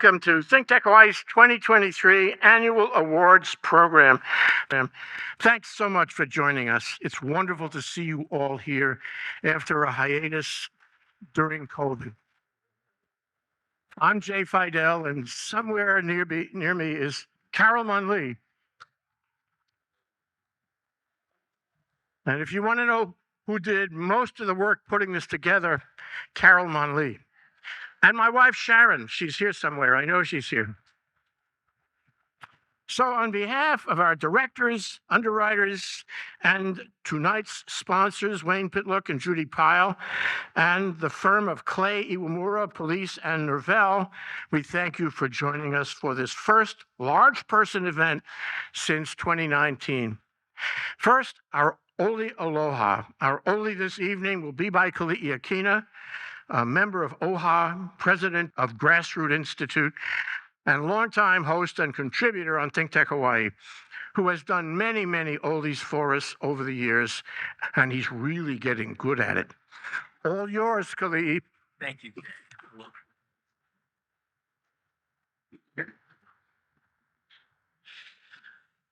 welcome to ThinkTech Hawaii's 2023 Annual Awards Program. Thanks so much for joining us. It's wonderful to see you all here after a hiatus during COVID. I'm Jay Fidell, and somewhere near me is Carol Munley. And if you want to know who did most of the work putting this together, Carol Munley. And my wife, Sharon, she's here somewhere. I know she's here. So on behalf of our directors, underwriters, and tonight's sponsors, Wayne Pitlock and Judy Pyle, and the firm of Clay Iwamura, Police, and Nervell, we thank you for joining us for this first large person event since 2019. First, our Oli Aloha. Our Oli this evening will be by Keli'i Akina, a member of OHA, president of Grassroot Institute, and longtime host and contributor on ThinkTech Hawaii, who has done many, many Olis for us over the years, and he's really getting good at it. All yours, Keli'i. Thank you.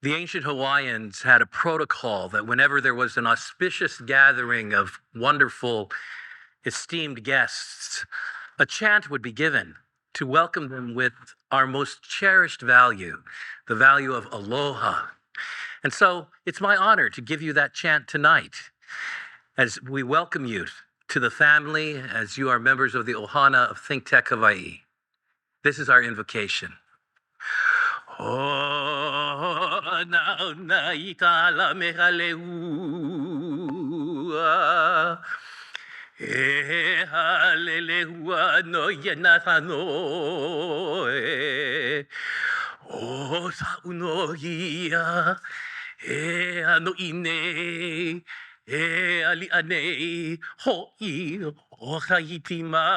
The ancient Hawaiians had a protocol that whenever there was an auspicious gathering of wonderful, esteemed guests, a chant would be given to welcome them with our most cherished value, the value of aloha. And so it's my honor to give you that chant tonight as we welcome you to the family, as you are members of the Ohana of ThinkTech Hawaii. This is our invocation. Oh, na itala mehaleu. E hallelujah no yenatano o sauno ia e ano ine e ali ane ho I o haiti mai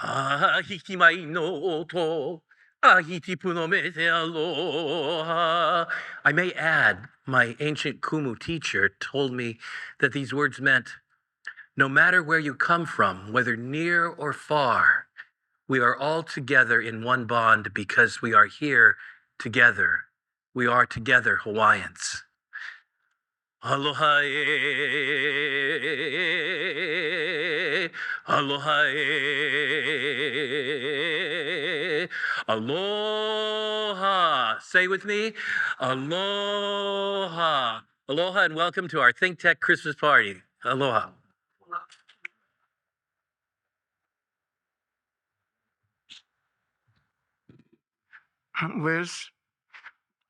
ahiti mai no oto ahiti puno me te aloha. I may add, my ancient Kumu teacher told me that these words meant, no matter where you come from, whether near or far, we are all together in one bond because we are here together. We are together Hawaiians. Aloha e, aloha e, aloha. Say with me, aloha. Aloha and welcome to our ThinkTech Christmas party. Aloha. Liz,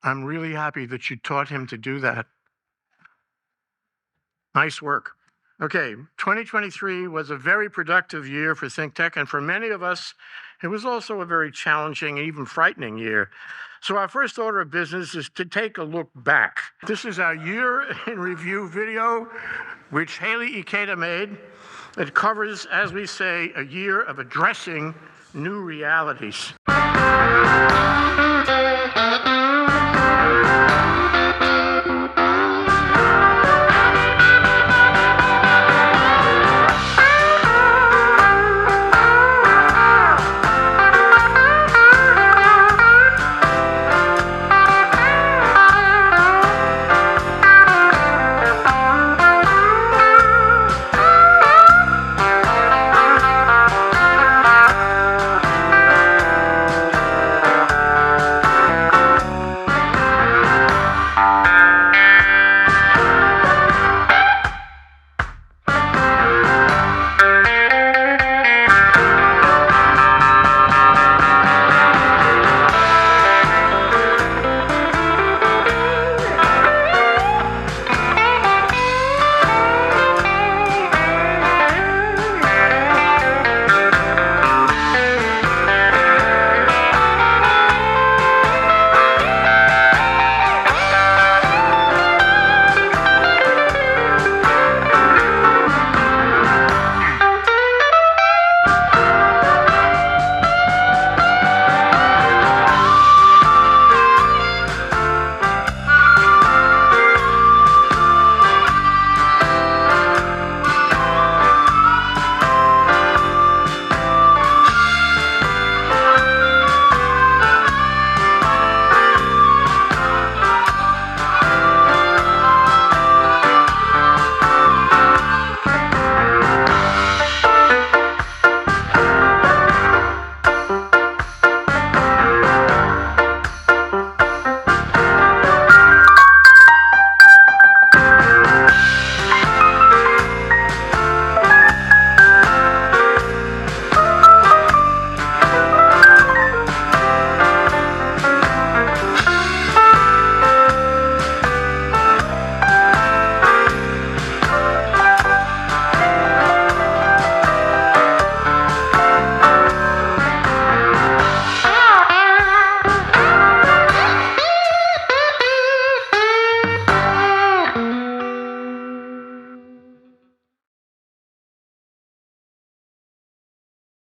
I'm really happy that you taught him to do that. Nice work. Okay, 2023 was a very productive year for ThinkTech, and for many of us, it was also a very challenging and even frightening year. So our first order of business is to take a look back. This is our year in review video, which Keli'i Akina made. It covers, as we say, a year of addressing new realities.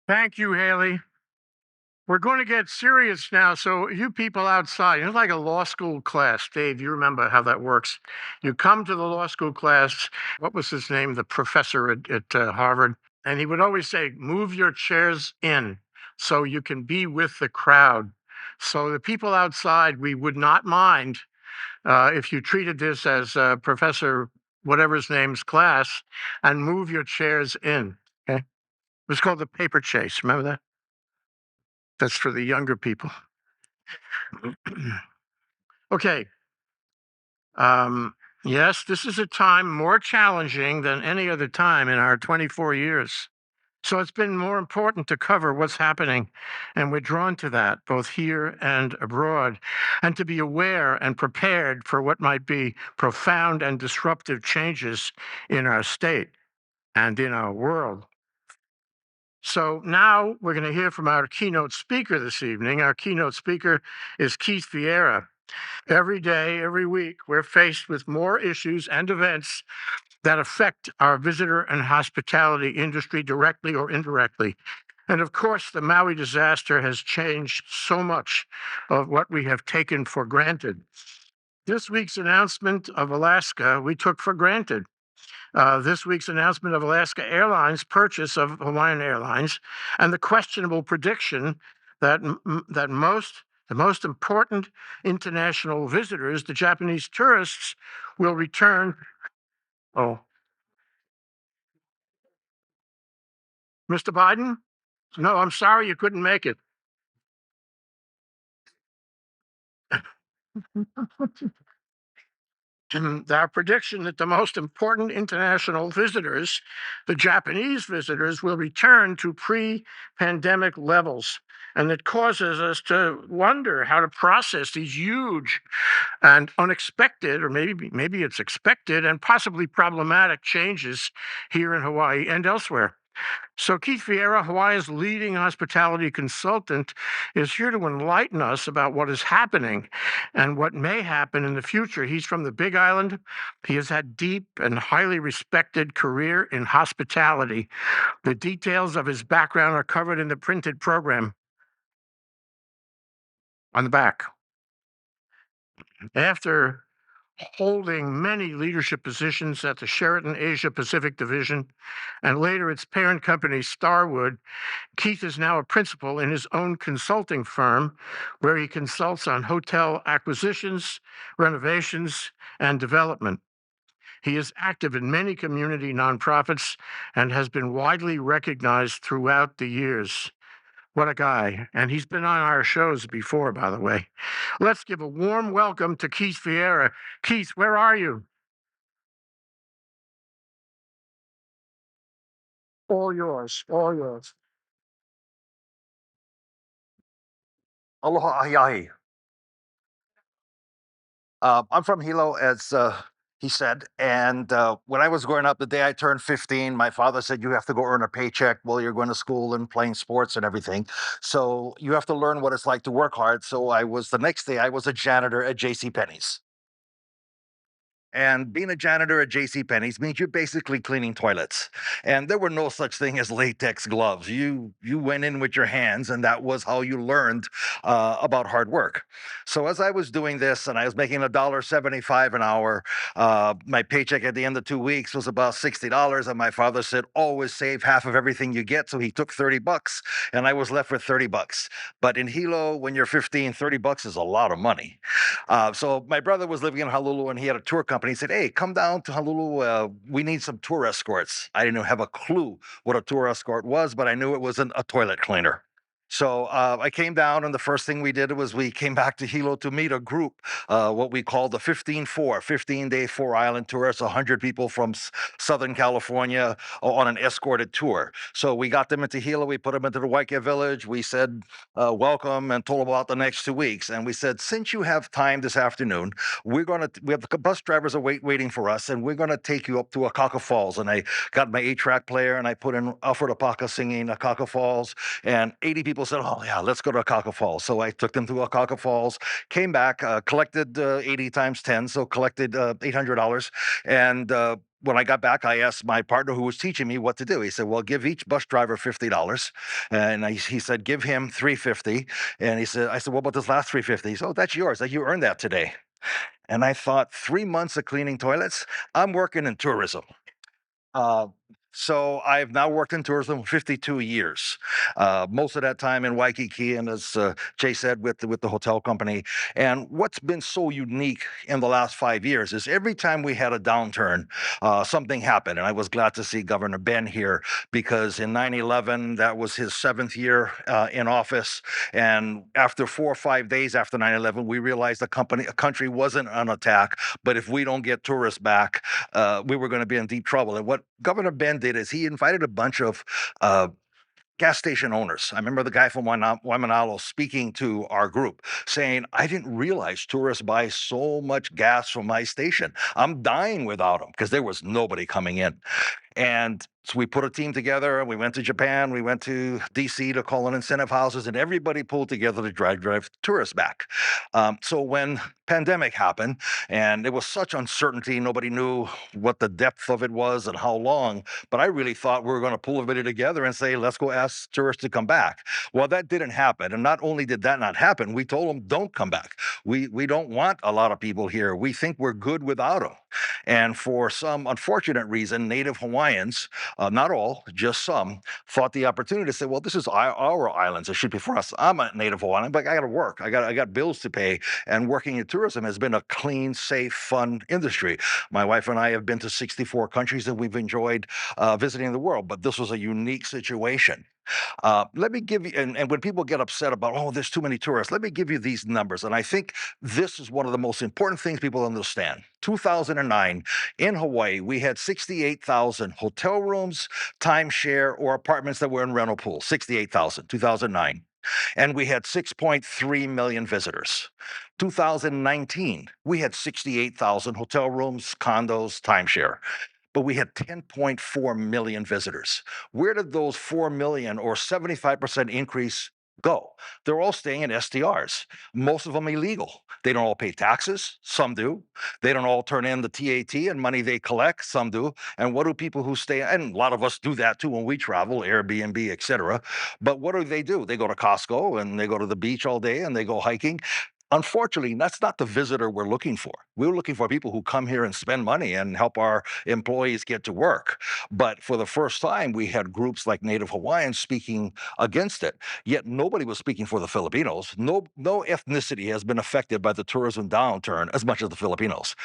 Thank you, Haley. We're going to get serious now. So, you people outside, it's like a law school class. Dave, you remember how that works. You come to the law school class. What was his name? The professor at Harvard. And he would always say, move your chairs in so you can be with the crowd. So, the people outside, we would not mind if you treated this as Professor whatever his name's class and move your chairs in. Okay. It was called the paper chase. Remember that? That's for the younger people. Okay. Yes, this is a time more challenging than any other time in our 24 years. So it's been more important to cover what's happening, and we're drawn to that both here and abroad, and to be aware and prepared for what might be profound and disruptive changes in our state and in our world. So now we're going to hear from our keynote speaker this evening. Our keynote speaker is Keith Vieira. Every day, every week, we're faced with more issues and events that affect our visitor and hospitality industry directly or indirectly. And of course, the Maui disaster has changed so much of what we have taken for granted. This week's announcement of Alaska, we took for granted. This week's announcement of Alaska Airlines' purchase of Hawaiian Airlines, and the questionable prediction that the most important international visitors, the Japanese tourists, will return. Oh, Mr. Biden? No, I'm sorry you couldn't make it. Our prediction that the most important international visitors, the Japanese visitors, will return to pre-pandemic levels. And it causes us to wonder how to process these huge and unexpected, or maybe it's expected and possibly problematic changes here in Hawaii and elsewhere. So Keith Vieira, Hawaii's leading hospitality consultant, is here to enlighten us about what is happening and what may happen in the future. He's from the Big Island. He has had deep and highly respected career in hospitality. The details of his background are covered in the printed program on the back. After holding many leadership positions at the Sheraton Asia Pacific Division and later its parent company, Starwood, Keith is now a principal in his own consulting firm where he consults on hotel acquisitions, renovations, and development. He is active in many community nonprofits and has been widely recognized throughout the years. What a guy. And he's been on our shows before, by the way. Let's give a warm welcome to Keith Vieira. Keith, where are you? All yours, all yours. Aloha ahiahi. I'm from Hilo, as he said. And when I was growing up, the day I turned 15, my father said, you have to go earn a paycheck while you're going to school and playing sports and everything. So you have to learn what it's like to work hard. So the next day, I was a janitor at J.C. Penney's. And being a janitor at J.C. Penney's means you're basically cleaning toilets. And there were no such thing as latex gloves. You went in with your hands, and that was how you learned about hard work. So as I was doing this, and I was making $1.75 an hour, my paycheck at the end of 2 weeks was about $60. And my father said, always save half of everything you get. So he took $30, and I was left with $30. But in Hilo, when you're 15, $30 is a lot of money. So my brother was living in Honolulu, and he had a tour company. He said, hey, come down to Honolulu. We need some tour escorts. I didn't have a clue what a tour escort was, but I knew it wasn't a toilet cleaner. So I came down, and the first thing we did was we came back to Hilo to meet a group, what we call the 15-day 4-island tours, 100 people from Southern California on an escorted tour. So we got them into Hilo, we put them into the Waikea Village, we said welcome and told them about the next 2 weeks. And we said, since you have time this afternoon, we have the bus drivers are waiting for us, and we're going to take you up to Akaka Falls. And I got my 8-track player, and I put in Alfred Apaka singing Akaka Falls, and 80 people said, oh yeah, let's go to Akaka Falls. So I took them to Akaka Falls, came back, collected 80 times 10, so collected $800, and when I got back, I asked my partner who was teaching me what to do. He said, "Well, give each bus driver $50," and he said, "Give him $350." And I said, "What about this last $350?" He said, "Oh, that's yours. Like you earned that today." And I thought, 3 months of cleaning toilets? I'm working in tourism. Uh, so I've now worked in tourism 52 years. Most of that time in Waikiki, and as Jay said, with the hotel company. And what's been so unique in the last 5 years is every time we had a downturn, something happened. And I was glad to see Governor Ben here because in 9/11, that was his 7th year in office. And after 4 or 5 days after 9/11, we realized a country wasn't on attack. But if we don't get tourists back, we were going to be in deep trouble. And what Governor Ben did is he invited a bunch of uh, gas station owners. I remember the guy from Waimanalo speaking to our group saying, "I didn't realize tourists buy so much gas from my station. I'm dying without them," because there was nobody coming in. And so we put a team together and we went to Japan, we went to DC to call in incentive houses, and everybody pulled together to drive tourists back. So when pandemic happened and there was such uncertainty, nobody knew what the depth of it was and how long, but I really thought we were going to pull everybody together and say, let's go ask tourists to come back. Well, that didn't happen. And not only did that not happen, we told them, don't come back. We don't want a lot of people here. We think we're good without them. And for some unfortunate reason, Native Hawaiians, not all, just some, thought the opportunity to say, well, this is our islands. It should be for us. I'm a Native Hawaiian, but I got to work. I got bills to pay. And working in tourism has been a clean, safe, fun industry. My wife and I have been to 64 countries and we've enjoyed visiting the world, but this was a unique situation. Let me give you, and when people get upset about, oh, there's too many tourists, let me give you these numbers. And I think this is one of the most important things people understand. 2009, in Hawaii, we had 68,000 hotel rooms, timeshare, or apartments that were in rental pools. 68,000, 2009. And we had 6.3 million visitors. 2019, we had 68,000 hotel rooms, condos, timeshare, but we had 10.4 million visitors. Where did those 4 million or 75% increase go? They're all staying in STRs, most of them illegal. They don't all pay taxes, some do. They don't all turn in the TAT and money they collect, some do. And what do people who stay, and a lot of us do that too when we travel, Airbnb, etc. But what do? They go to Costco and they go to the beach all day and they go hiking. Unfortunately, that's not the visitor we're looking for. We're looking for people who come here and spend money and help our employees get to work. But for the first time, we had groups like Native Hawaiians speaking against it. Yet nobody was speaking for the Filipinos. No ethnicity has been affected by the tourism downturn as much as the Filipinos.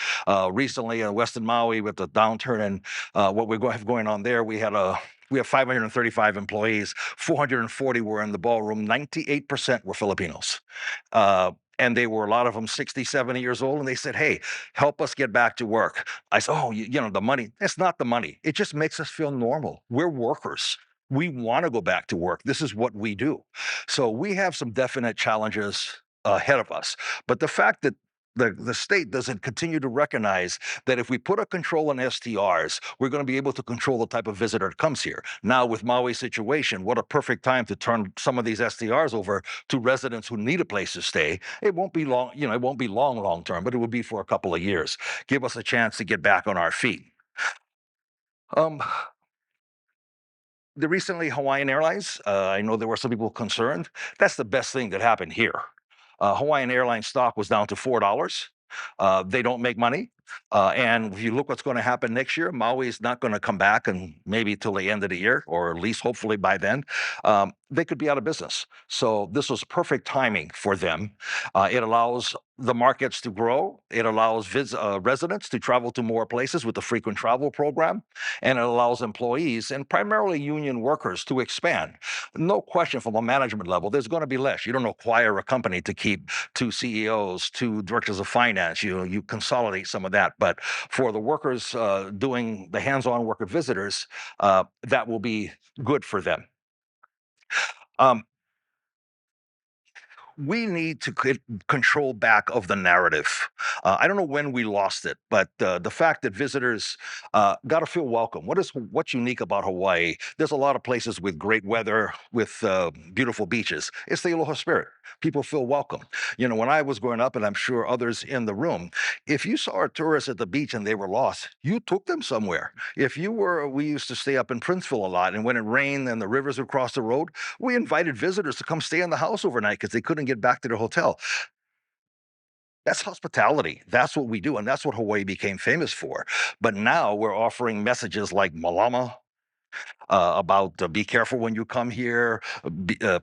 Recently in Western Maui, with the downturn and what we have going on there, we have 535 employees, 440 were in the ballroom, 98% were Filipinos. And they were, a lot of them 60, 70 years old, and they said, hey, help us get back to work. I said, oh, the money, it's not the money. It just makes us feel normal. We're workers. We want to go back to work. This is what we do. So we have some definite challenges ahead of us. But the fact that the state doesn't continue to recognize that if we put a control on STRs, we're going to be able to control the type of visitor that comes here. Now, with Maui's situation, what a perfect time to turn some of these STRs over to residents who need a place to stay. It won't be long, it won't be long term, but it will be for a couple of years. Give us a chance to get back on our feet. Um, the recently Hawaiian Airlines, I know there were some people concerned. That's the best thing that happened here. Hawaiian Airlines stock was down to $4. They don't make money. And if you look what's going to happen next year, Maui is not going to come back, and maybe till the end of the year, or at least hopefully by then, they could be out of business. So this was perfect timing for them. It allows the markets to grow. It allows residents to travel to more places with the frequent travel program, and it allows employees and primarily union workers to expand. No question, from a management level, there's going to be less. You don't acquire a company to keep two CEOs, two directors of finance. You consolidate some of that. But for the workers doing the hands-on work of visitors, that will be good for them. Um, we need to control back of the narrative. I don't know when we lost it, but the fact that visitors got to feel welcome. What's unique about Hawaii? There's a lot of places with great weather, with beautiful beaches. It's the aloha spirit. People feel welcome. You know, when I was growing up, and I'm sure others in the room, if you saw a tourist at the beach and they were lost, you took them somewhere. We used to stay up in Princeville a lot, and when it rained and the rivers would cross the road, we invited visitors to come stay in the house overnight because they couldn't get back to their hotel. That's hospitality. That's what we do. And that's what Hawaii became famous for. But now we're offering messages like malama, about be careful when you come here,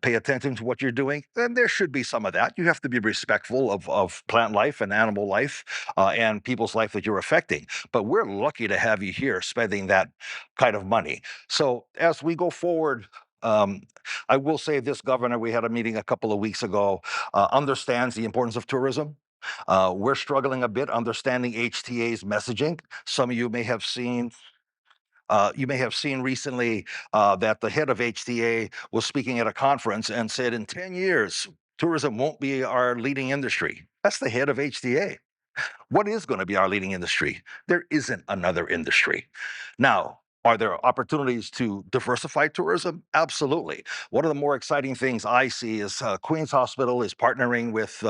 pay attention to what you're doing. And there should be some of that. You have to be respectful of plant life and animal life and people's life that you're affecting. But we're lucky to have you here spending that kind of money. So as we go forward, um, I will say this governor, we had a meeting a couple of weeks ago, understands the importance of tourism. We're struggling a bit understanding HTA's messaging. Some of you may have seen recently that the head of HTA was speaking at a conference and said, in 10 years, tourism won't be our leading industry. That's the head of HTA. What is going to be our leading industry? There isn't another industry. Now, are there opportunities to diversify tourism? Absolutely. One of the more exciting things I see is Queens Hospital is partnering with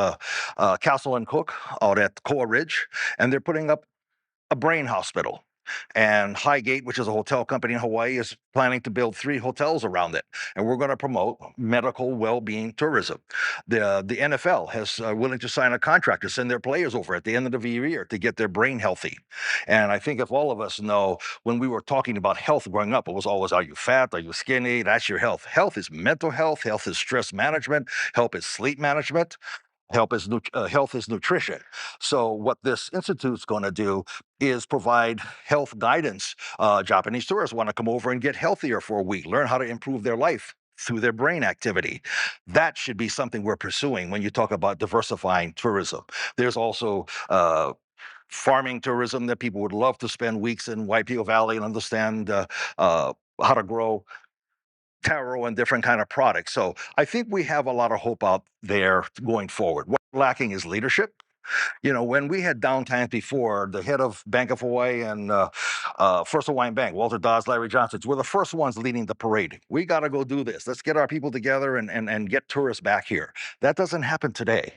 Castle and Cook out at Koa Ridge, and they're putting up a brain hospital. And Highgate, which is a hotel company in Hawaii, is planning to build 3 hotels around it. And we're going to promote medical well-being tourism. The NFL has willing to sign a contract to send their players over at the end of the year to get their brain healthy. And I think if all of us know, when we were talking about health growing up, it was always, are you fat? Are you skinny? That's your health. Health is mental health. Health is stress management. Health is sleep management. Health is nutrition. So what this institute's going to do is provide health guidance. Japanese tourists want to come over and get healthier for a week, learn how to improve their life through their brain activity. That should be something we're pursuing when you talk about diversifying tourism. There's also farming tourism that people would love to spend weeks in Waipio Valley and understand how to grow taro and different kind of products. So I think we have a lot of hope out there going forward. What's lacking is leadership. You know, when we had downtimes before, the head of Bank of Hawaii and First Hawaiian Bank, Walter Dawes, Larry Johnson, were the first ones leading the parade. We got to go do this. Let's get our people together and get tourists back here. That doesn't happen today.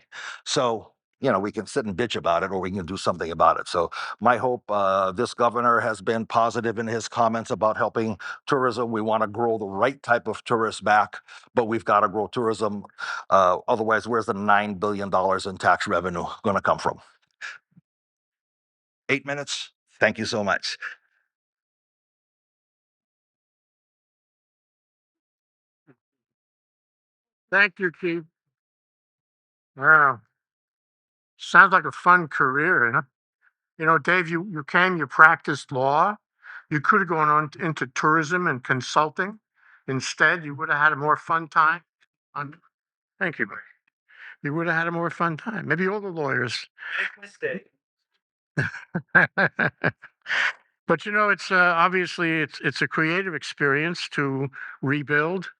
So, you know, we can sit and bitch about it or we can do something about it. So my hope, this governor has been positive in his comments about helping tourism. We want to grow the right type of tourists back, but we've got to grow tourism. Otherwise, where's the $9 billion in tax revenue going to come from? 8 minutes. Thank you so much. Thank you, Keith. Wow. Sounds like a fun career, huh? You know, Dave, you practiced law. You could have gone on into tourism and consulting. Instead, you would have had a more fun time. On, thank you. You would have had a more fun time. Maybe all the lawyers. Mistake. But you know, it's obviously it's a creative experience to rebuild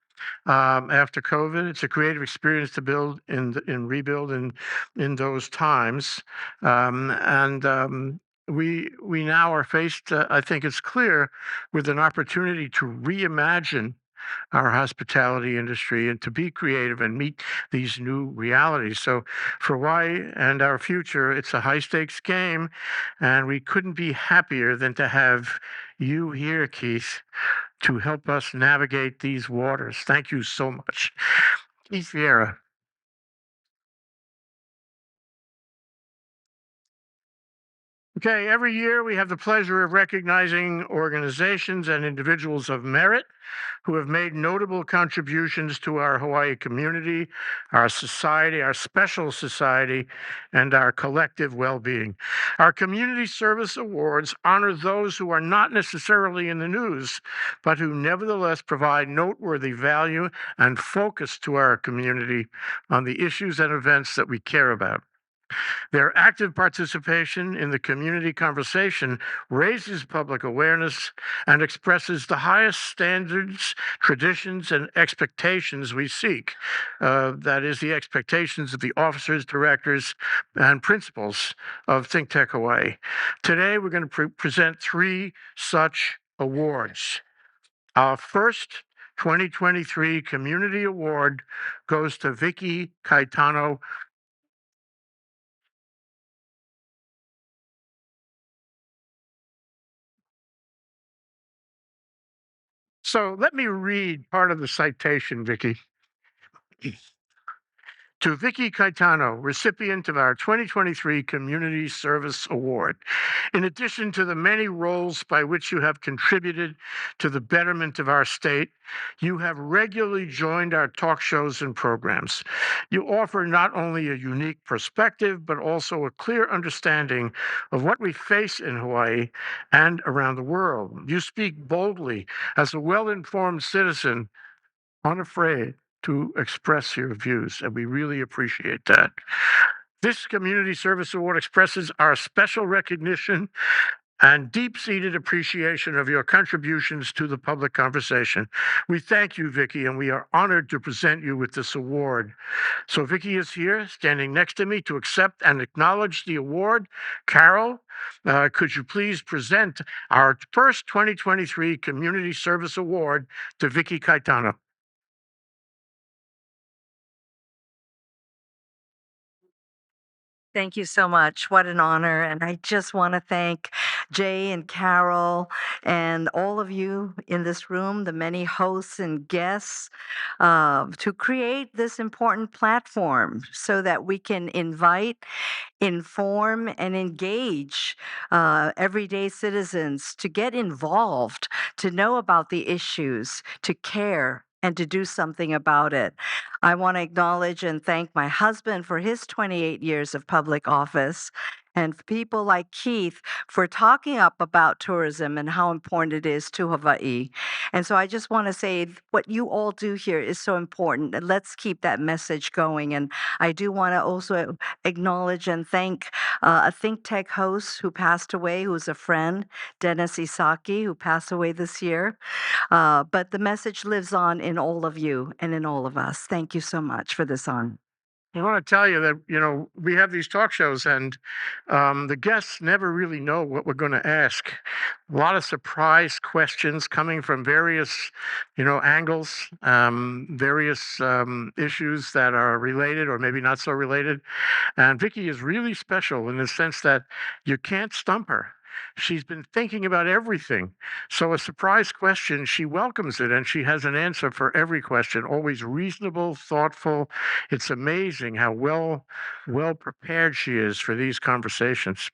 after COVID. It's a creative experience to build in rebuild in those times, and we now are faced. I think it's clear with an opportunity to reimagine our hospitality industry and to be creative and meet these new realities. So for Hawaii and our future, it's a high stakes game, and we couldn't be happier than to have you here, Keith, to help us navigate these waters. Thank you so much. Keith Vieira. Okay, every year we have the pleasure of recognizing organizations and individuals of merit who have made notable contributions to our Hawaii community, our society, our special society, and our collective well-being. Our community service awards honor those who are not necessarily in the news, but who nevertheless provide noteworthy value and focus to our community on the issues and events that we care about. Their active participation in the community conversation raises public awareness and expresses the highest standards, traditions, and expectations we seek. That is, the expectations of the officers, directors, and principals of ThinkTech Hawaii. Today, we're going to present 3 such awards. Our first 2023 Community Award goes to Vicky Cayetano. So let me read part of the citation, Vicky. To Vicky Cayetano, recipient of our 2023 Community Service Award. In addition to the many roles by which you have contributed to the betterment of our state, you have regularly joined our talk shows and programs. You offer not only a unique perspective, but also a clear understanding of what we face in Hawaii and around the world. You speak boldly as a well-informed citizen, unafraid to express your views, and we really appreciate that. This Community Service Award expresses our special recognition and deep-seated appreciation of your contributions to the public conversation. We thank you, Vicky, and we are honored to present you with this award. So Vicky is here, standing next to me to accept and acknowledge the award. Carol, could you please present our first 2023 Community Service Award to Vicky Cayetano? Thank you so much. What an honor. And I just want to thank Jay and Carol and all of you in this room, the many hosts and guests, to create this important platform so that we can invite, inform, and engage everyday citizens to get involved, to know about the issues, to care, and to do something about it. I want to acknowledge and thank my husband for his 28 years of public office, and people like Keith for talking up about tourism and how important it is to Hawaii. And so I just want to say what you all do here is so important, and let's keep that message going. And I do want to also acknowledge and thank a ThinkTech host who passed away, who's a friend, Dennis Isaki, who passed away this year. But the message lives on in all of you and in all of us. Thank you so much for this honor. I want to tell you that, we have these talk shows and the guests never really know what we're going to ask. A lot of surprise questions coming from various, angles, various issues that are related or maybe not so related. And Vicky is really special in the sense that you can't stump her. She's been thinking about everything. So a surprise question, she welcomes it and she has an answer for every question, always reasonable, thoughtful. It's amazing how well prepared she is for these conversations.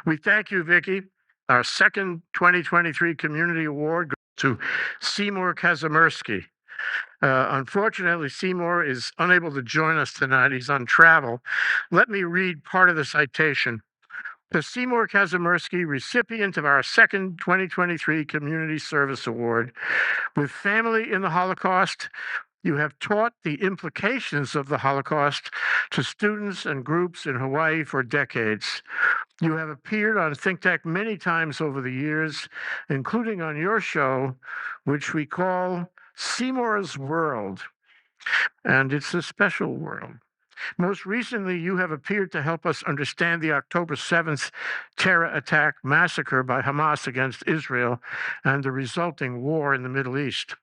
We thank you, Vicky. Our second 2023 Community Award goes to Seymour Kazimirski. Unfortunately, Seymour is unable to join us tonight. He's on travel. Let me read part of the citation. To Seymour Kazimirski, recipient of our second 2023 Community Service Award. With family in the Holocaust, you have taught the implications of the Holocaust to students and groups in Hawaii for decades. You have appeared on ThinkTech many times over the years, including on your show, which we call Seymour's World. And it's a special world. Most recently, you have appeared to help us understand the October 7th terror attack massacre by Hamas against Israel and the resulting war in the Middle East.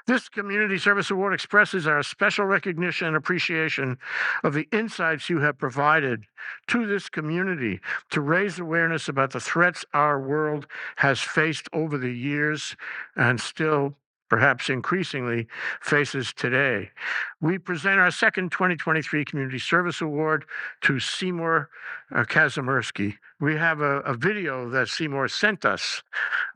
This Community Service Award expresses our special recognition and appreciation of the insights you have provided to this community to raise awareness about the threats our world has faced over the years and still perhaps increasingly faces today. We present our second 2023 Community Service Award to Seymour Kazimirski. We have a video that Seymour sent us,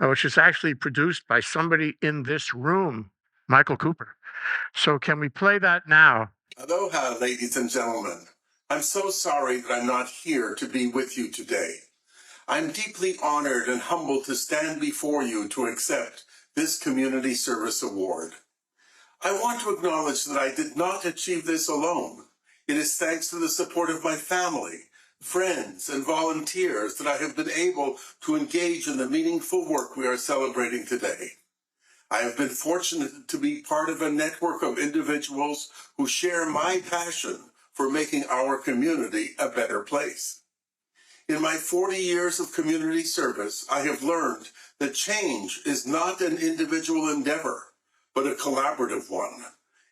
which is actually produced by somebody in this room, Michael Cooper. So can we play that now? Aloha, ladies and gentlemen. I'm so sorry that I'm not here to be with you today. I'm deeply honored and humbled to stand before you to accept this Community Service Award. I want to acknowledge that I did not achieve this alone. It is thanks to the support of my family, friends, and volunteers that I have been able to engage in the meaningful work we are celebrating today. I have been fortunate to be part of a network of individuals who share my passion for making our community a better place. In my 40 years of community service, I have learned that change is not an individual endeavor, but a collaborative one.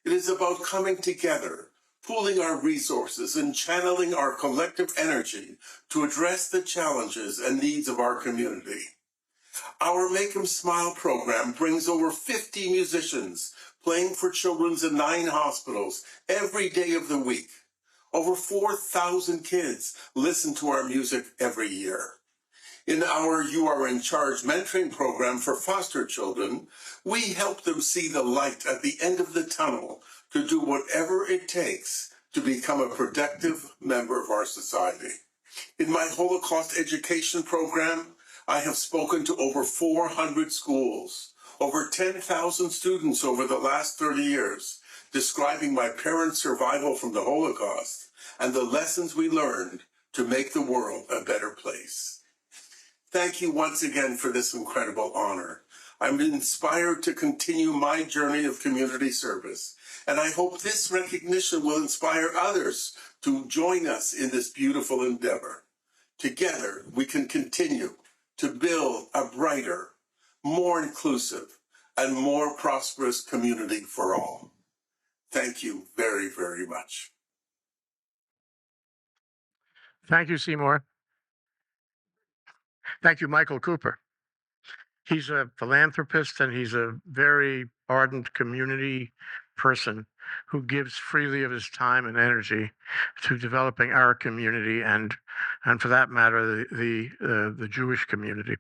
It is about coming together, pooling our resources, and channeling our collective energy to address the challenges and needs of our community. Our Make 'em Smile program brings over 50 musicians playing for children in 9 hospitals every day of the week. Over 4,000 kids listen to our music every year. In our You Are in Charge mentoring program for foster children, we help them see the light at the end of the tunnel to do whatever it takes to become a productive member of our society. In my Holocaust education program, I have spoken to over 400 schools, over 10,000 students over the last 30 years, describing my parents' survival from the Holocaust and the lessons we learned to make the world a better place. Thank you once again for this incredible honor. I'm inspired to continue my journey of community service, and I hope this recognition will inspire others to join us in this beautiful endeavor. Together, we can continue to build a brighter, more inclusive, and more prosperous community for all. Thank you very, very much. Thank you, Seymour. Thank you, Michael Cooper. He's a philanthropist and he's a very ardent community person who gives freely of his time and energy to developing our community and for that matter, the Jewish community.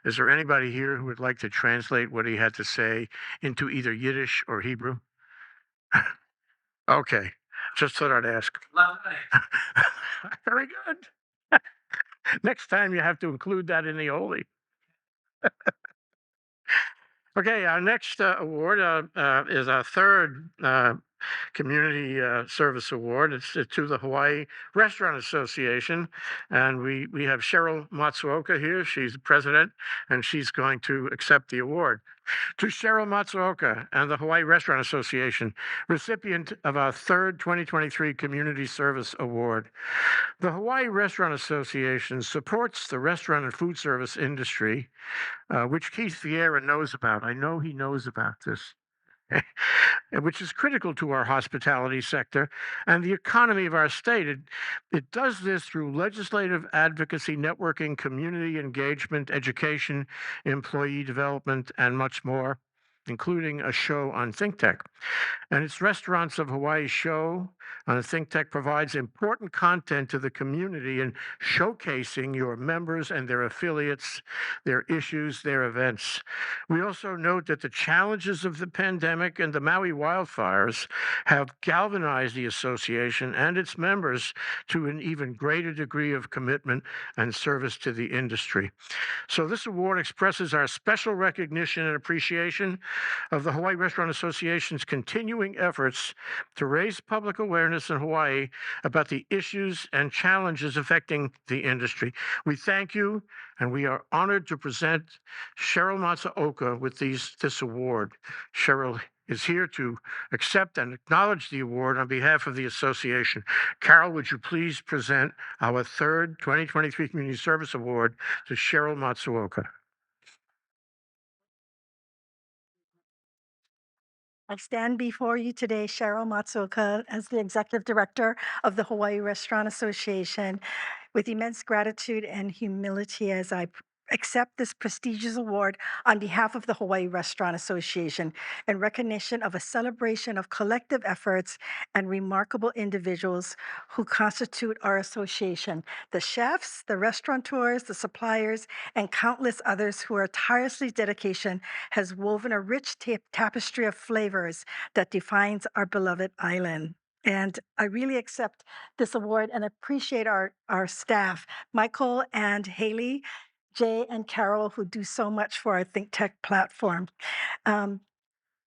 Is there anybody here who would like to translate what he had to say into either Yiddish or Hebrew? Okay, just thought I'd ask. Very good. Next time you have to include that in the Holy. Okay, our next award is our third community service award. It's to the Hawaii Restaurant Association, and we have Cheryl Matsuoka here. She's the president, and she's going to accept the award. To Cheryl Matsuoka and the Hawaii Restaurant Association, recipient of our third 2023 Community Service Award. The Hawaii Restaurant Association supports the restaurant and food service industry, which Keith Vieira knows about. I know he knows about this. Which is critical to our hospitality sector and the economy of our state. It does this through legislative advocacy, networking, community engagement, education, employee development, and much more, including a show on ThinkTech. And its Restaurants of Hawaii show on ThinkTech provides important content to the community in showcasing your members and their affiliates, their issues, their events. We also note that the challenges of the pandemic and the Maui wildfires have galvanized the association and its members to an even greater degree of commitment and service to the industry. So this award expresses our special recognition and appreciation of the Hawaii Restaurant Association's continuing efforts to raise public awareness in Hawaii about the issues and challenges affecting the industry. We thank you, and we are honored to present Cheryl Matsuoka with this award. Cheryl is here to accept and acknowledge the award on behalf of the association. Carol, would you please present our third 2023 Community Service Award to Cheryl Matsuoka? I stand before you today, Cheryl Matsuoka, as the Executive Director of the Hawaii Restaurant Association, with immense gratitude and humility as I accept this prestigious award on behalf of the Hawaii Restaurant Association in recognition of a celebration of collective efforts and remarkable individuals who constitute our association, the chefs, the restaurateurs, the suppliers, and countless others who are tirelessly dedication has woven a rich tapestry of flavors that defines our beloved island. And I really accept this award and appreciate our staff, Michael and Haley, Jay and Carol, who do so much for our ThinkTech platform.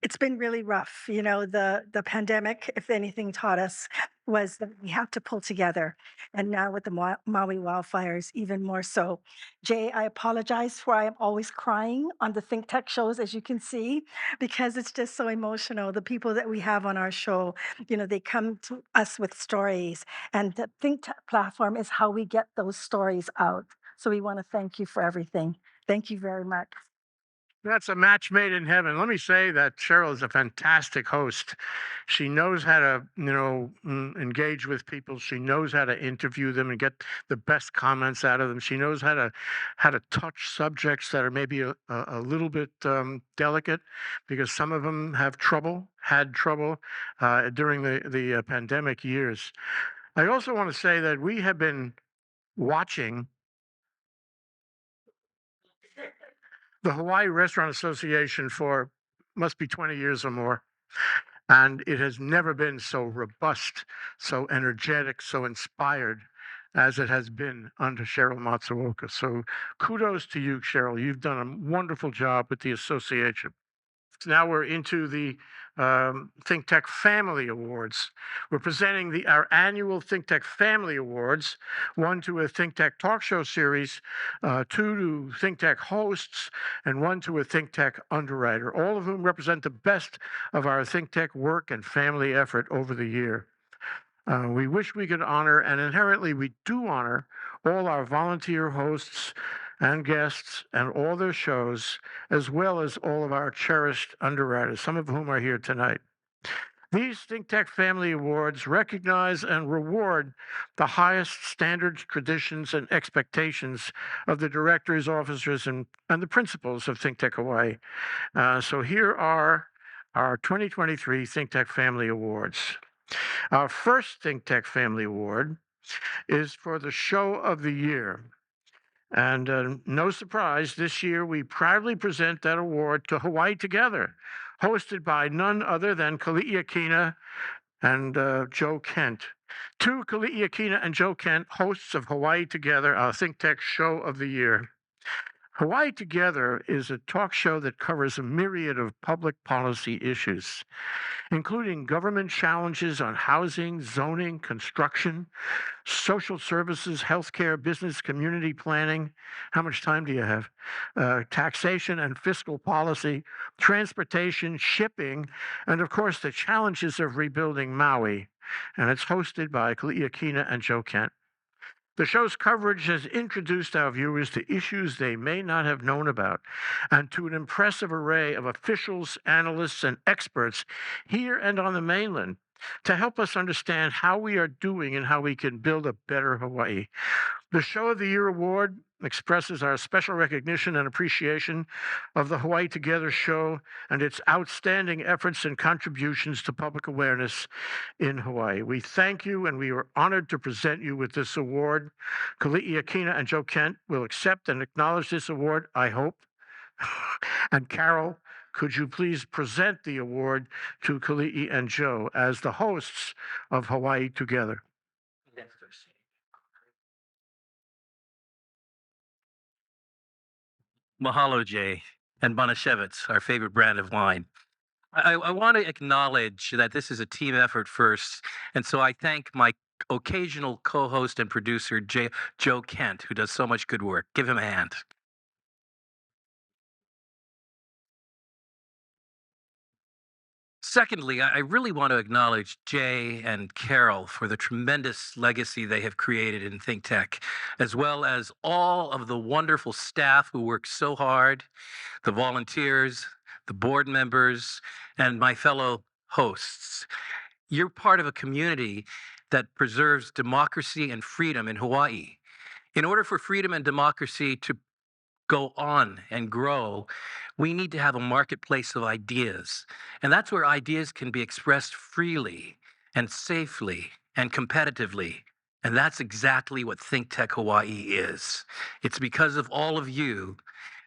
it's been really rough. The pandemic, if anything taught us, was that we have to pull together. And now with the Maui wildfires, even more so. Jay, I apologize for I am always crying on the Think Tech shows, as you can see, because it's just so emotional. The people that we have on our show, they come to us with stories, and the Think Tech platform is how we get those stories out. So we want to thank you for everything. Thank you very much. That's a match made in heaven. Let me say that Cheryl is a fantastic host. She knows how to, engage with people. She knows how to interview them and get the best comments out of them. She knows how to touch subjects that are maybe a little bit delicate, because some of them had trouble during the pandemic years. I also want to say that we have been watching the Hawaii Restaurant Association for must be 20 years or more. And it has never been so robust, so energetic, so inspired as it has been under Cheryl Matsuoka. So kudos to you, Cheryl. You've done a wonderful job with the association. Now we're into the ThinkTech Family Awards. We're presenting our annual ThinkTech Family Awards, one to a ThinkTech talk show series, two to ThinkTech hosts, and one to a ThinkTech underwriter, all of whom represent the best of our ThinkTech work and family effort over the year. We wish we could honor, and inherently we do honor, all our volunteer hosts and guests and all their shows, as well as all of our cherished underwriters, some of whom are here tonight. These ThinkTech Family Awards recognize and reward the highest standards, traditions, and expectations of the directors, officers, and the principals of ThinkTech Hawaii. So here are our 2023 ThinkTech Family Awards. Our first ThinkTech Family Award is for the Show of the Year. And no surprise, this year we proudly present that award to Hawaii Together, hosted by none other than Keli'i Akina and Joe Kent. To Keli'i Akina and Joe Kent, hosts of Hawaii Together, our ThinkTech Show of the Year. Hawaii Together is a talk show that covers a myriad of public policy issues, including government challenges on housing, zoning, construction, social services, healthcare, business, community planning. How much time do you have? Taxation and fiscal policy, transportation, shipping, and of course, the challenges of rebuilding Maui. And it's hosted by Keli'i Akina and Joe Kent. The show's coverage has introduced our viewers to issues they may not have known about, and to an impressive array of officials, analysts, and experts here and on the mainland to help us understand how we are doing and how we can build a better Hawaii. The Show of the Year Award expresses our special recognition and appreciation of the Hawaii Together show and its outstanding efforts and contributions to public awareness in Hawaii. We thank you, and we are honored to present you with this award. Keli'i Akina and Joe Kent will accept and acknowledge this award, I hope. And Carol, could you please present the award to Keli'i and Joe as the hosts of Hawaii Together? Mahalo, Jay, and Banashevitz, our favorite brand of wine. I want to acknowledge that this is a team effort first, and so I thank my occasional co-host and producer, Joe Kent, who does so much good work. Give him a hand. Secondly, I really want to acknowledge Jay and Carol for the tremendous legacy they have created in ThinkTech, as well as all of the wonderful staff who work so hard, the volunteers, the board members, and my fellow hosts. You're part of a community that preserves democracy and freedom in Hawaii. In order for freedom and democracy to go on and grow, we need to have a marketplace of ideas. And that's where ideas can be expressed freely and safely and competitively. And that's exactly what ThinkTech Hawaii is. It's because of all of you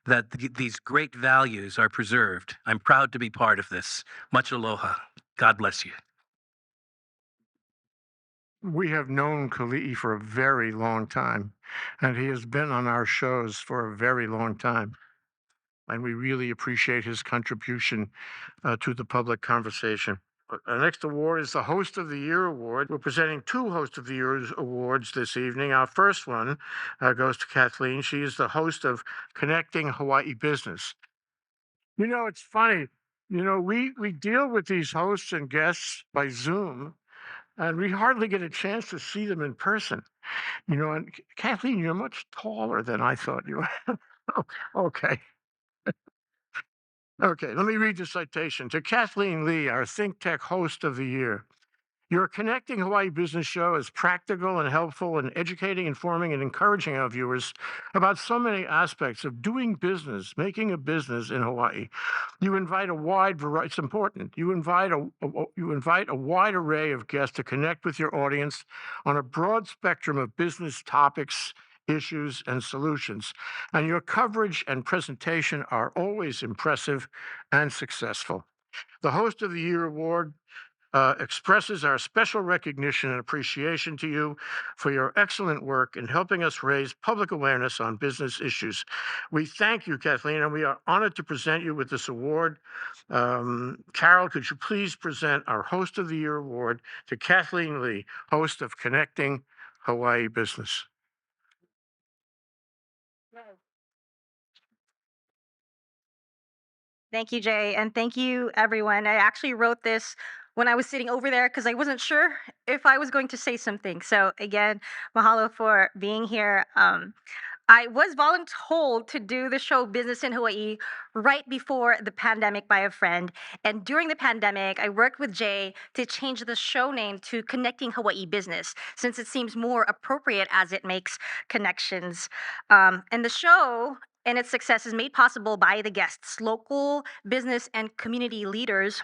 that these great values are preserved. I'm proud to be part of this. Much aloha. God bless you. We have known Keli'i for a very long time, and he has been on our shows for a very long time. and we really appreciate his contribution to the public conversation. Our next award is the Host of the Year Award. We're presenting two Host of the Year awards this evening. Our first one goes to Kathleen. She is the host of Connecting Hawaii Business. You know, it's funny. You know, we deal with these hosts and guests by Zoom, and we hardly get a chance to see them in person. You know, and Kathleen, you're much taller than I thought you were. Okay. Okay, let me read the citation. To Kathleen Lee, our ThinkTech Host of the Year. Your Connecting Hawaii Business Show is practical and helpful in educating, informing, and encouraging our viewers about so many aspects of doing business, making a business in Hawaii. You invite a wide variety. It's important. You invite a wide array of guests to connect with your audience on a broad spectrum of business topics, issues, and solutions. And your coverage and presentation are always impressive and successful. The Host of the Year Award expresses our special recognition and appreciation to you for your excellent work in helping us raise public awareness on business issues. We thank you, Kathleen, and we are honored to present you with this award. Carol, could you please present our Host of the Year Award to Kathleen Lee, host of Connecting Hawaii Business? Thank you, Jay, and thank you, everyone. I actually wrote this when I was sitting over there because I wasn't sure if I was going to say something. So again, mahalo for being here. I was voluntold to do the show Business in Hawaii right before the pandemic by a friend. And during the pandemic, I worked with Jay to change the show name to Connecting Hawaii Business, since it seems more appropriate as it makes connections. And the show and its success is made possible by the guests, local business and community leaders.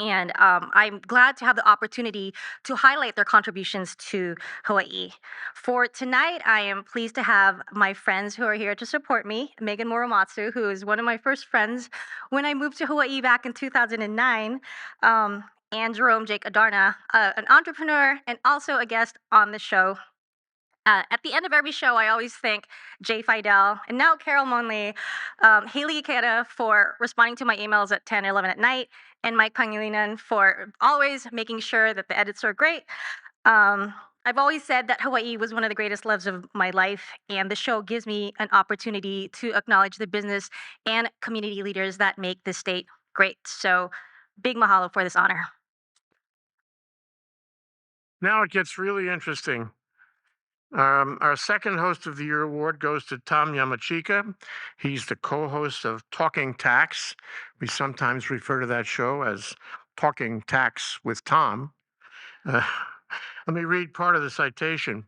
And I'm glad to have the opportunity to highlight their contributions to Hawaii. For tonight, I am pleased to have my friends who are here to support me. Megan Moromatsu, who is one of my first friends when I moved to Hawaii back in 2009. And Jerome Jake Adarna, an entrepreneur and also a guest on the show. At the end of every show, I always thank Jay Fidell and now Carol Monley, Haley Ikeda for responding to my emails at 10, 11 at night, and Mike Pangilinan for always making sure that the edits are great. I've always said that Hawaii was one of the greatest loves of my life, and the show gives me an opportunity to acknowledge the business and community leaders that make this state great. So, big mahalo for this honor. Now it gets really interesting. Our second Host of the Year award goes to Tom Yamachika. He's the co-host of Talking Tax. We sometimes refer to that show as Talking Tax with Tom. Uh, Let me read part of the citation.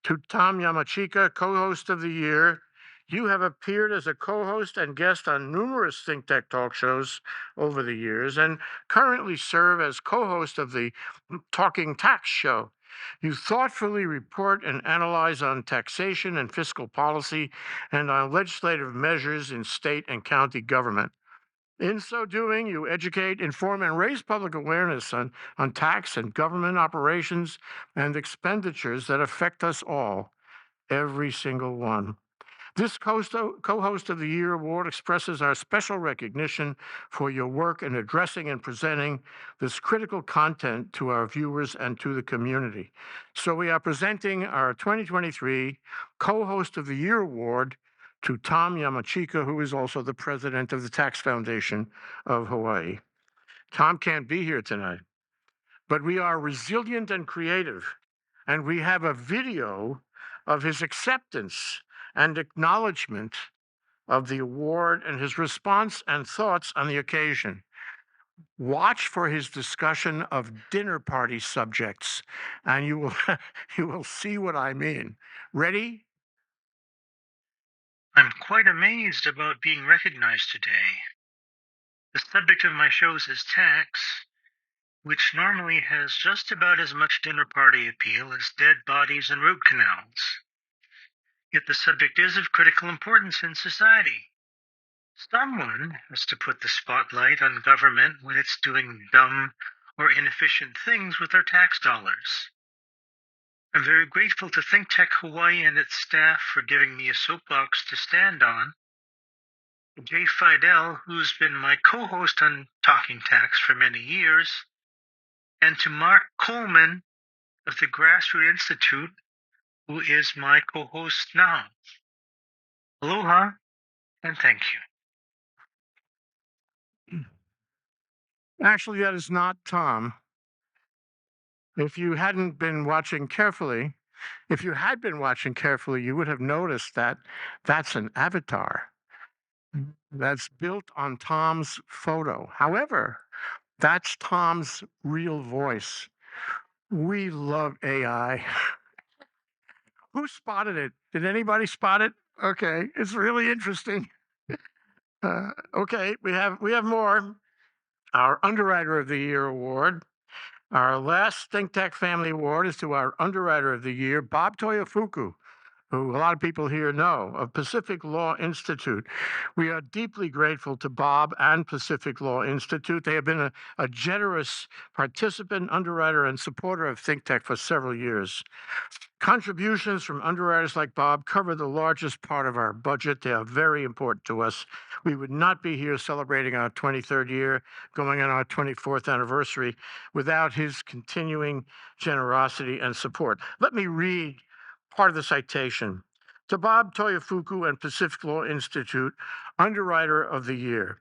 To Tom Yamachika, co-host of the year, you have appeared as a co-host and guest on numerous ThinkTech talk shows over the years and currently serve as co-host of the Talking Tax show. You thoughtfully report and analyze on taxation and fiscal policy and on legislative measures in state and county government. In so doing, you educate, inform, and raise public awareness on tax and government operations and expenditures that affect us all, every single one. This Co-Host of the Year award expresses our special recognition for your work in addressing and presenting this critical content to our viewers and to the community. So we are presenting our 2023 Co-Host of the Year award to Tom Yamachika, who is also the president of the Tax Foundation of Hawaii. Tom can't be here tonight, but we are resilient and creative, and we have a video of his acceptance and acknowledgement of the award and his response and thoughts on the occasion. Watch for his discussion of dinner party subjects, and you will you will see what I mean. Ready? I'm quite amazed about being recognized today. The subject of my shows is tax, which normally has just about as much dinner party appeal as dead bodies and root canals. Yet the subject is of critical importance in society. Someone has to put the spotlight on government when it's doing dumb or inefficient things with our tax dollars. I'm very grateful to ThinkTech Hawaii and its staff for giving me a soapbox to stand on. Jay Fidell, who's been my co-host on Talking Tax for many years, and to Mark Coleman of the Grassroot Institute, who is my co-host now. Aloha, and thank you. Actually, that is not Tom. If you hadn't been watching carefully, if you had been watching carefully, you would have noticed that that's an avatar that's built on Tom's photo. However, that's Tom's real voice. We love AI. Who spotted it? Did anybody spot it? Okay, it's really interesting. Okay, we have more. Our Underwriter of the Year award. Our last ThinkTech Family Award is to our Underwriter of the Year, Bob Toyofuku, who a lot of people here know, of Pacific Law Institute. We are deeply grateful to Bob and Pacific Law Institute. They have been a generous participant, underwriter, and supporter of ThinkTech for several years. Contributions from underwriters like Bob cover the largest part of our budget. They are very important to us. We would not be here celebrating our 23rd year, going on our 24th anniversary, without his continuing generosity and support. Let me read part of the citation. To Bob Toyofuku and Pacific Law Institute, Underwriter of the Year.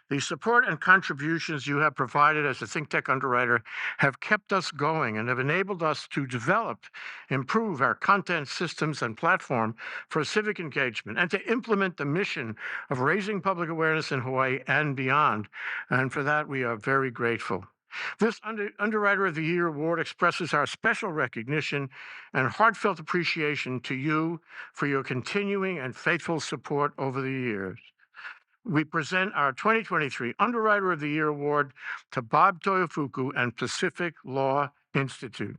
The support and contributions you have provided as a ThinkTech underwriter have kept us going and have enabled us to develop, improve our content systems and platform for civic engagement and to implement the mission of raising public awareness in Hawaii and beyond. And for that, we are very grateful. This Underwriter of the Year award expresses our special recognition and heartfelt appreciation to you for your continuing and faithful support over the years. We present our 2023 Underwriter of the Year award to Bob Toyofuku and Pacific Law Institute.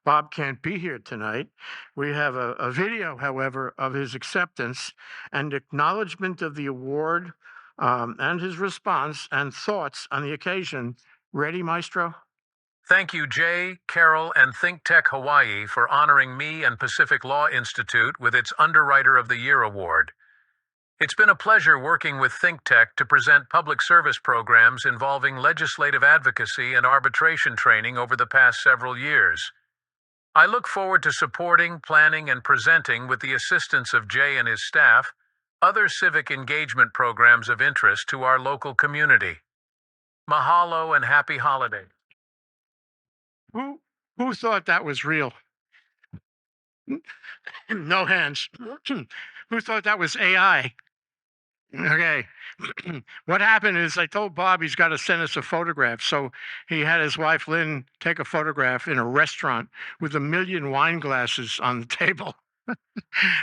Bob can't be here tonight. We have a video, however, of his acceptance and acknowledgement of the award and his response and thoughts on the occasion. Ready, Maestro? Thank you, Jay, Carol, and ThinkTech Hawaii for honoring me and Pacific Law Institute with its Underwriter of the Year award. It's been a pleasure working with ThinkTech to present public service programs involving legislative advocacy and arbitration training over the past several years. I look forward to supporting, planning, and presenting, with the assistance of Jay and his staff, other civic engagement programs of interest to our local community. Mahalo and happy holiday. Who thought that was real? No hands. Who thought that was AI? Okay. What happened is I told Bob he's got to send us a photograph. So he had his wife, Lynn, take a photograph in a restaurant with 1 million wine glasses on the table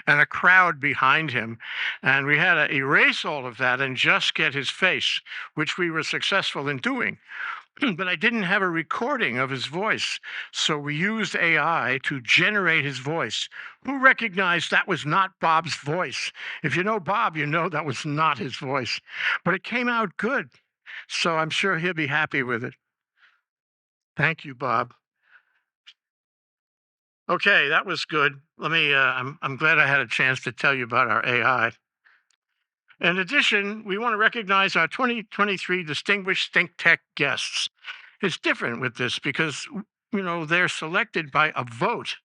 and a crowd behind him. And we had to erase all of that and just get his face, which we were successful in doing. But I didn't have a recording of his voice. So we used AI to generate his voice. Who recognized that was not Bob's voice? If you know Bob, you know that was not his voice. But it came out good. So I'm sure he'll be happy with it. Thank you, Bob. Okay, that was good. Let me, I'm glad I had a chance to tell you about our AI. In addition, we want to recognize our 2023 distinguished ThinkTech guests. It's different with this because, they're selected by a vote.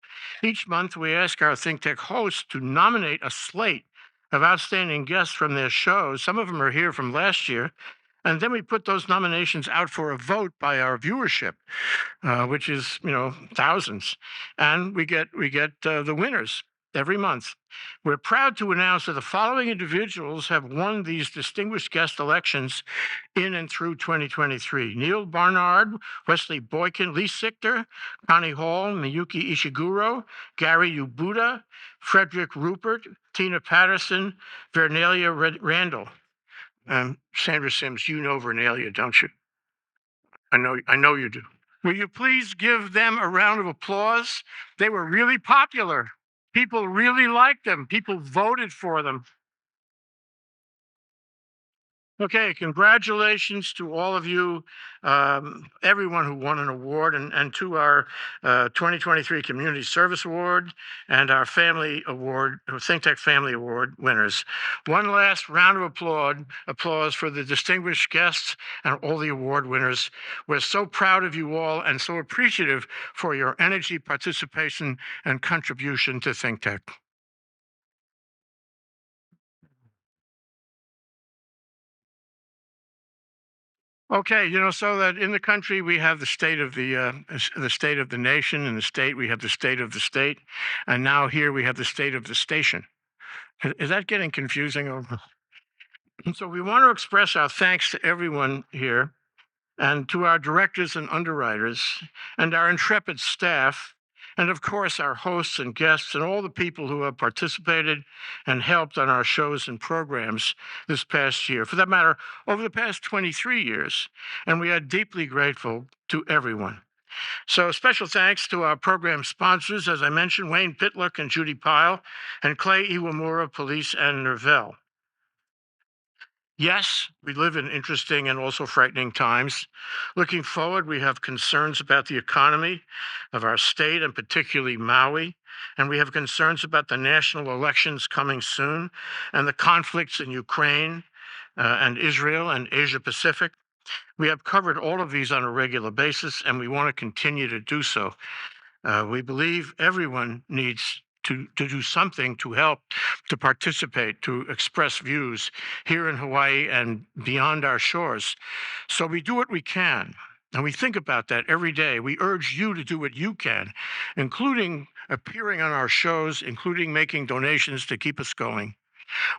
Each month, we ask our ThinkTech hosts to nominate a slate of outstanding guests from their shows. Some of them are here from last year. And then we put those nominations out for a vote by our viewership, which is, thousands. And we get the winners every month. We're proud to announce that the following individuals have won these distinguished guest elections in and through 2023. Neil Barnard, Wesley Boykin, Lee Sichter, Connie Hall, Miyuki Ishiguro, Gary Ubuda, Frederick Rupert, Tina Patterson, Vernelia Randall. Sandra Sims, you know Vernelia, don't you? I know you do. Will you please give them a round of applause? They were really popular. People really liked them. People voted for them. Okay, congratulations to all of you, everyone who won an award, and to our 2023 Community Service Award and our Family Award, ThinkTech Family Award winners. One last round of applause for the distinguished guests and all the award winners. We're so proud of you all and so appreciative for your energy, participation, and contribution to ThinkTech. Okay, so that in the country we have the state of the state of the nation. In the state we have the state of the state, and now here we have the state of the station. Is that getting confusing? So we want to express our thanks to everyone here, and to our directors and underwriters, and our intrepid staff, and of course our hosts and guests, and all the people who have participated and helped on our shows and programs this past year. For that matter, over the past 23 years. And we are deeply grateful to everyone. So special thanks to our program sponsors, as I mentioned, Wayne Pitlock and Judy Pyle, and Clay Iwamura Police and Nervell. Yes, we live in interesting and also frightening times. Looking forward, we have concerns about the economy of our state and particularly Maui. And we have concerns about the national elections coming soon and the conflicts in Ukraine and Israel and Asia Pacific. We have covered all of these on a regular basis, and we want to continue to do so. We believe everyone needs to do something to help, to participate, to express views here in Hawaii and beyond our shores. So we do what we can. And we think about that every day. We urge you to do what you can, including appearing on our shows, including making donations to keep us going.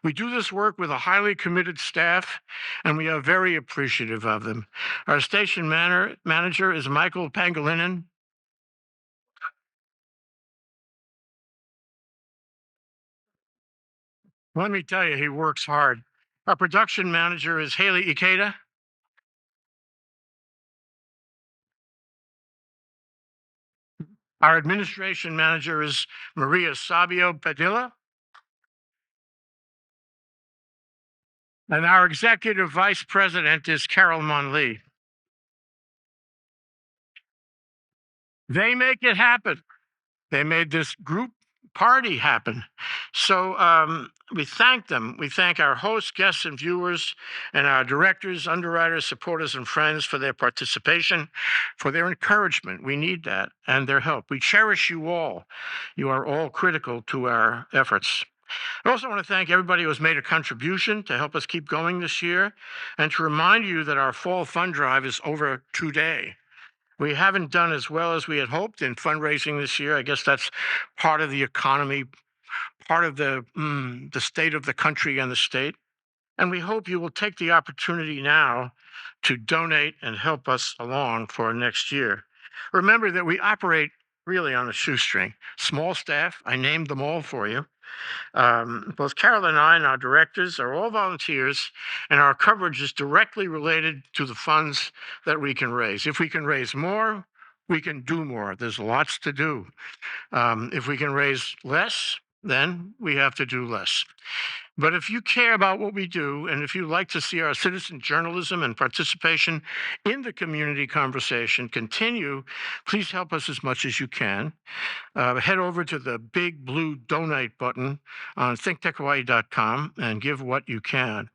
We do this work with a highly committed staff, and we are very appreciative of them. Our station manager is Michael Pangolinin. Let me tell you, he works hard. Our production manager is Haley Ikeda. Our administration manager is Maria Sabio Padilla. And our executive vice president is Carol Monlee. They make it happen. They made this group party happen. So we thank them. We thank our hosts, guests, and viewers, and our directors, underwriters, supporters, and friends for their participation, for their encouragement. We need that, and their help. We cherish you all. You are all critical to our efforts. I also want to thank everybody who has made a contribution to help us keep going this year, and to remind you that our fall fund drive is over today. We haven't done as well as we had hoped in fundraising this year. I guess that's part of the economy, part of the state of the country and the state. And we hope you will take the opportunity now to donate and help us along for next year. Remember that we operate really on a shoestring. Small staff, I named them all for you. Both Carol and I and our directors are all volunteers, and our coverage is directly related to the funds that we can raise. If we can raise more, we can do more. There's lots to do. If we can raise less, then we have to do less. But if you care about what we do, and if you'd like to see our citizen journalism and participation in the community conversation continue, please help us as much as you can. Head over to the big blue donate button on thinktechhawaii.com and give what you can.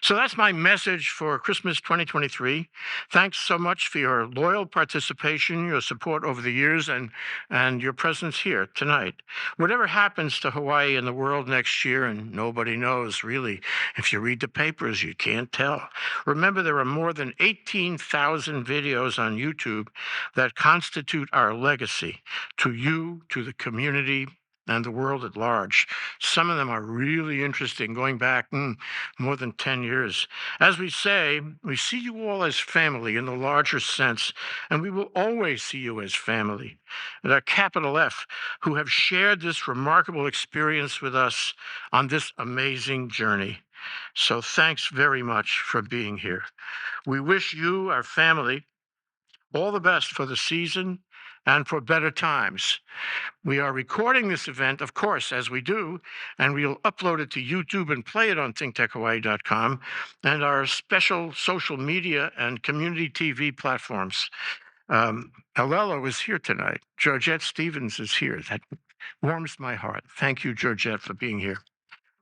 So that's my message for Christmas 2023. Thanks so much for your loyal participation, your support over the years, and your presence here tonight. Whatever happens to Hawaii and the world next year, and nobody knows really, if you read the papers, you can't tell. Remember, there are more than 18,000 videos on YouTube that constitute our legacy to you, to the community, and the world at large. Some of them are really interesting, going back more than 10 years. As we say, we see you all as family in the larger sense, and we will always see you as family, and a capital F, who have shared this remarkable experience with us on this amazing journey. So thanks very much for being here. We wish you, our family, all the best for the season and for better times. We are recording this event, of course, as we do, and we'll upload it to YouTube and play it on ThinkTechHawaii.com and our special social media and community TV platforms. Alelo is here tonight. Georgette Stevens is here. That warms my heart. Thank you, Georgette, for being here.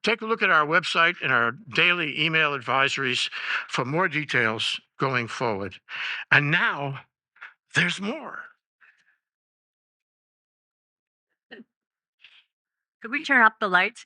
Take a look at our website and our daily email advisories for more details going forward. And now there's more. Could we turn up the lights?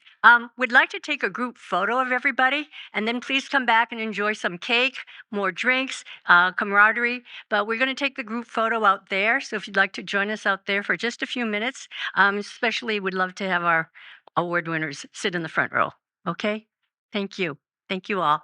We'd like to take a group photo of everybody, and then please come back and enjoy some cake, more drinks, camaraderie. But we're going to take the group photo out there. So if you'd like to join us out there for just a few minutes, especially we'd love to have our award winners sit in the front row. Okay? Thank you. Thank you all.